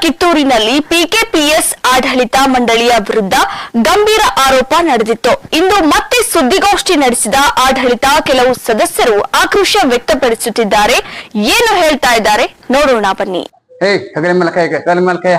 ಕಿತ್ತೂರಿನಲ್ಲಿ PKPS ಆಡಳಿತ ಮಂಡಳಿಯ ವಿರುದ್ಧ ಗಂಭೀರ ಆರೋಪ ನಡೆದಿತ್ತು. ಇಂದು ಮತ್ತೆ ಸುದ್ದಿಗೋಷ್ಠಿ ನಡೆಸಿದ ಆಡಳಿತ ಕೆಲವು ಸದಸ್ಯರು ಆಕ್ರೋಶ ವ್ಯಕ್ತಪಡಿಸುತ್ತಿದ್ದಾರೆ. ಏನು ಹೇಳ್ತಾ ಇದ್ದಾರೆ ನೋಡೋಣ ಬನ್ನಿ. ಕೈ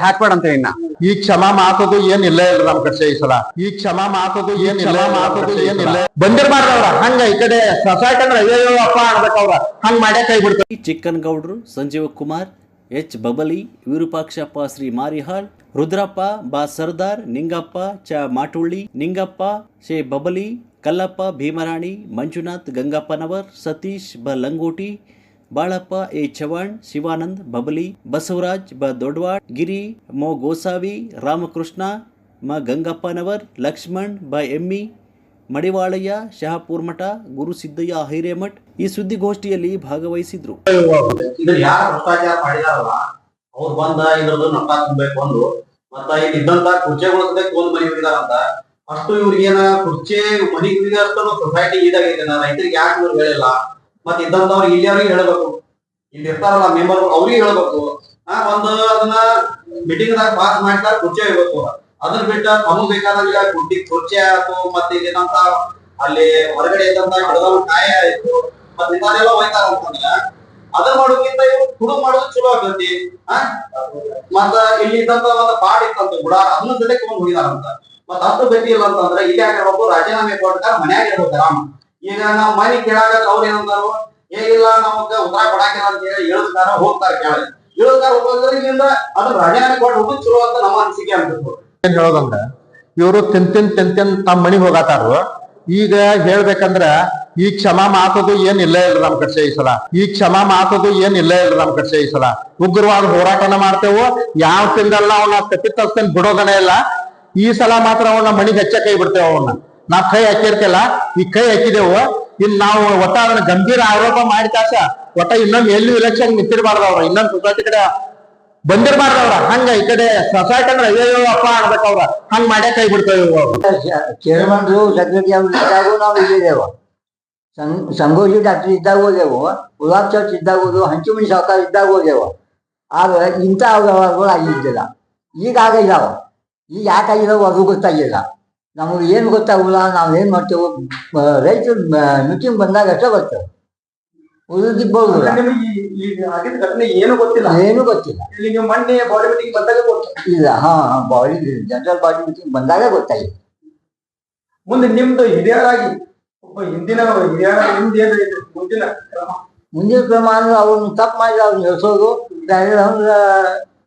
ಹಾಕ್ಬೇಡ ಅಂತ ಇನ್ನ ಈ ಕ್ಷಮಾ ಮಾತದು ಏನಿಲ್ಲ ಇಲ್ಲ ನಮ್ ಕಡೆ ಈ ಸಲ ಈ ಕ್ಷಮಾ ಮಾತದು ಏನಿಲ್ಲ ಬಂದಿರ್ಬಾರ್ದ ಅವ್ರ ಹಂಗ ಈ ಕಡೆ ಸೊಸೈಟಿ ಅಂದ್ರೆ ಅಯ್ಯೋ ಅಪ್ಪ ಅನ್ಬೇಕವ್ರ ಹಂಗ್ ಮಾಡ್ಯಾಕ ಕೈ ಬಿಡ್ತಾರೆ. ಚಿಕ್ಕನ್ ಗೌಡ್ರು, ಸಂಜೀವ ಕುಮಾರ್, ಎಚ್ ಬಬಲಿ, ವಿರೂಪಾಕ್ಷಪ್ಪ ಶ್ರೀ ಮಾರಿಹಾಳ್, ರುದ್ರಪ್ಪ ಬಾ ಸರ್ದಾರ್, ನಿಂಗಪ್ಪ ಚ ಮಾಟುಳ್ಳಿ, ನಿಂಗಪ್ಪ ಶೇ ಬಬಲಿ, ಕಲ್ಲಪ್ಪ ಭೀಮರಾಣಿ, ಮಂಜುನಾಥ್ ಗಂಗಪ್ಪನವರ್, ಸತೀಶ್ ಬ ಲಂಗೋಟಿ, ಬಾಳಪ್ಪ ಎ ಚವಾಣ್, ಶಿವಾನಂದ್ ಬಬಲಿ, ಬಸವರಾಜ್ ಬ ದೊಡ್ವಾಡ್, ಗಿರಿ ಮೊ ಗೋಸಾವಿ, ರಾಮಕೃಷ್ಣ ಮ ಗಂಗಪ್ಪನವರ್, ಲಕ್ಷ್ಮಣ್ ಬ ಎಮ್ಮಿ, ಮಡಿವಾಳಯ್ಯ, ಶಹಾಪುರ್ ಮಠ, ಗುರುಸಿದ್ದಯ್ಯ ಹಿರೇಮಠ್ ಈ ಸುದ್ದಿಗೋಷ್ಠಿಯಲ್ಲಿ ಭಾಗವಹಿಸಿದ್ರು. ಯಾರು ಭ್ರಷ್ಟಾಚಾರ ಮಾಡಿದಾರಲ್ಲ ಅವ್ರು ಬಂದ ಇದ್ರದ್ದು ನಷ್ಟ ತುಂಬಬೇಕು ಒಂದು ಮತ್ತ ಇಲ್ಲಿ ಇದ್ದಂತ ಕುರ್ಚಿಗಳು ಒಂದು ಮನೆ ಹೋಗಿದಾರಂತ ಅಷ್ಟು ಇವ್ರಿಗೇನ ಕುರ್ಚಿ ಮನಿ ಅಷ್ಟು ಸೊಸೈಟಿ ಇದಾಗೈತೆ ರೈತರಿಗೆ ಯಾಕೆ ಇವ್ರು ಹೇಳಿಲ್ಲ ಮತ್ ಇದ್ದಂತವ್ರಿಗೆ ಇಲ್ಲಿ ಅವ್ರಿಗೆ ಹೇಳ್ಬೇಕು ಇಲ್ಲಿ ಇರ್ತಾರಲ್ಲ ಮೆಂಬರ್ ಅವ್ರಿಗೆ ಹೇಳ್ಬೇಕು ಒಂದು ಅದನ್ನ ಮೀಟಿಂಗ್ ದಾಗ ಪಾಸ್ ಮಾಡ್ತಾರ ಕುರ್ಚಿ ಹೋಗ್ಬೇಕು ಅದನ್ನ ಬಿಟ್ಟ ತಮಗ್ ಬೇಕಾದಂಗ ಕುರ್ಚಿ ಆಯ್ತು ಮತ್ತೆ ಇದೇನಂತ ಅಲ್ಲಿ ಹೊರಗಡೆ ಇದ್ದಂತ ಗಿಡದವ್ರು ಕಾಯ ಆಯ್ತು ಮತ್ತೆ ಇದನ್ನೆಲ್ಲ ಹೋಯ್ತಾರ ಅಂತಂದ್ರ ಅದನ್ನ ಮಾಡೋಕ್ಕಿಂತ ಇವ್ರು ಕುಡು ಮಾಡೋದು ಚಲೋ ಆಗ್ತೈತಿ ಮತ್ತ ಇಲ್ಲಿ ಇದ್ದಂತ ಒಂದು ಪಾಡ್ ಇತ್ತಂತ ಗುಡ ಅದನ್ನ ಜೊತೆ ತಗೊಂಡ್ ಹೋಗಿದಾರಂತ ಮತ್ತ ಅಷ್ಟು ಗತಿ ಇಲ್ಲ ಅಂತಂದ್ರೆ ಇಲ್ಲಿ ಯಾಕೆ ರಾಜೀನಾಮೆ ಕೊಟ್ಟಾರ ಮನ್ಯಾಗ ಇರ್ಬೇಕು ಆರಾಮ ಈಗ ನಾವ್ ಮನೆ ಕೇಳಾಗ ಅವ್ರ ಏನಂತಾರು ಇಲ್ಲ ನಮಗ ಉತ್ತರ ಕೊಡಾಕಿಲ್ಲ ಅಂತ ಹೇಳಿ ಹೇಳ್ತಾರ ಹೋಗ್ತಾರ ಕೇಳಿ ಹೇಳ್ತಾರ ಹೋಗೋದ್ರ ಇಲ್ಲಿಂದ ಅದನ್ನ ರಾಜೀನಾಮೆ ಕೊಟ್ಟು ಹೋಗುದು ಚಲೋ ಅಂತ ನಮ್ಮ ಅನಿಸಿಕೆ ಅನ್ಬೇಕು. ಏನ್ ಹೇಳೋದಂದ್ರ ಇವರು ತಿಂತಿನ್ ತಮ್ಮ ಮನಿಗ್ ಹೋಗತಾರು. ಈಗ ಹೇಳ್ಬೇಕಂದ್ರ ಈ ಕ್ಷಮಾ ಮಾತದು ಏನಿಲ್ಲ ಇಲ್ಲ ನಮ್ ಕಡೆ ಈ ಸಲ ಈ ಕ್ಷಮಾ ಮಾತದು ಏನಿಲ್ಲ ಇಲ್ಲ ನಮ್ ಕಡೆ ಈ ಸಲ ಉಗ್ರವಾದ ಹೋರಾಟನ ಮಾಡ್ತೇವು. ಯಾವ ತಿಂದಲ್ಲ ಅವನ್ನ ತಪ್ಪಿತಸ್ಥನ್ ಬಿಡೋದನೇ ಇಲ್ಲ. ಈ ಸಲ ಮಾತ್ರ ಅವನ್ನ ಮನಿಗ್ ಹೆಚ್ಚ ಕೈ ಬಿಡ್ತೇವ. ಅವನ್ನ ನಾವ್ ಕೈ ಹಾಕಿರ್ತಿಲ್ಲ, ಈ ಕೈ ಹಾಕಿದೆವು. ಇನ್ ನಾವು ಒಟ್ಟ ಅದನ್ನ ಗಂಭೀರ ಆರೋಪ ಮಾಡಿ ಕಾಸ ಒಟ್ಟ ಇನ್ನೊಂದು ಎಲ್ಲೂ ಇಲೆಕ್ಷನ್ ನಿಂತಿರ್ಬಾರ್ದ ಅವ್ರ ಇನ್ನೊಂದು ಸೊಸೈಟಿ ಕಡೆ ಬಂದಿರ್ಬಾರ್ದವ್ರ ಹಂಗ ಈ ಕಡೆ ಸೊಸೈಟಿ ಅಂದ್ರೆ ಅಯ್ಯೋ ಅಪ್ಪ ಅನ್ಬೇಕವ್ರ ಹಂಗ್ ಮಾಡ್ಯಾಕ ಕೈ ಬಿಡ್ತೇವೆ. ಚೇರ್ಮನ್ರು ಸೆಕ್ರೆಟರಿ ಅವ್ರು ಇದ್ದಾಗೂ ನಾವು ಇಲ್ಲಿದ್ದೇವು. ಸಂಗೋಜಿ ಡಾಕ್ಟರ್ ಇದ್ದಾಗ ಹೋದೆವು, ಗುಲಾಬ್ ಚರ್ಚ್ ಇದ್ದಾಗ ಹೋದೆವು, ಹಂಚಿಮಣಿ ಸಾವುಕಾರ ಇದ್ದಾಗ ಹೋದೆವು. ಆದ್ರೆ ಇಂಥ ವ್ಯವಹಾರಗಳು ಆಗಿದ್ದಿಲ್ಲ. ಈಗ ಆಗಿದಾವ. ಈಗ ಯಾಕೆ ಆಗಿದಾವ ಅದು ಗೊತ್ತಾಗಿಲ್ಲ. ನಮಗೆ ಏನು ಗೊತ್ತಾಗಲ್ಲ. ನಾವು ಏನ್ ಮಾಡ್ತೇವೆ ರೈತರು ಮೀಟಿಂಗ್ ಬಂದಾಗ ಅಷ್ಟೇ ಬರ್ತೇವೆ. ಉಳಿದಿಬ್ಬರು ಏನು ಗೊತ್ತಿಲ್ಲ ಏನು ಗೊತ್ತಿಲ್ಲ. ಮೊನ್ನೆ ಬಾಡಿ ಮೀಟಿಂಗ್ ಬಂದಾಗ ಇಲ್ಲ ಬಾಡಿ ಜನರಲ್ ಬಾಡಿ ಮೀಟಿಂಗ್ ಬಂದಾಗ ಗೊತ್ತಾಗಿದೆ. ಮುಂದೆ ನಿಮ್ದು ಹಿರಿಯರಾಗಿ ಒಬ್ಬ ಹಿಂದಿನ ಮುಂದಿನ ಕ್ರಮ ಅಂದ್ರೆ ಅವ್ರನ್ನ ತಪ್ಪು ಮಾಡಿ ಅವ್ರನ್ನ ಇಳಿಸೋದು,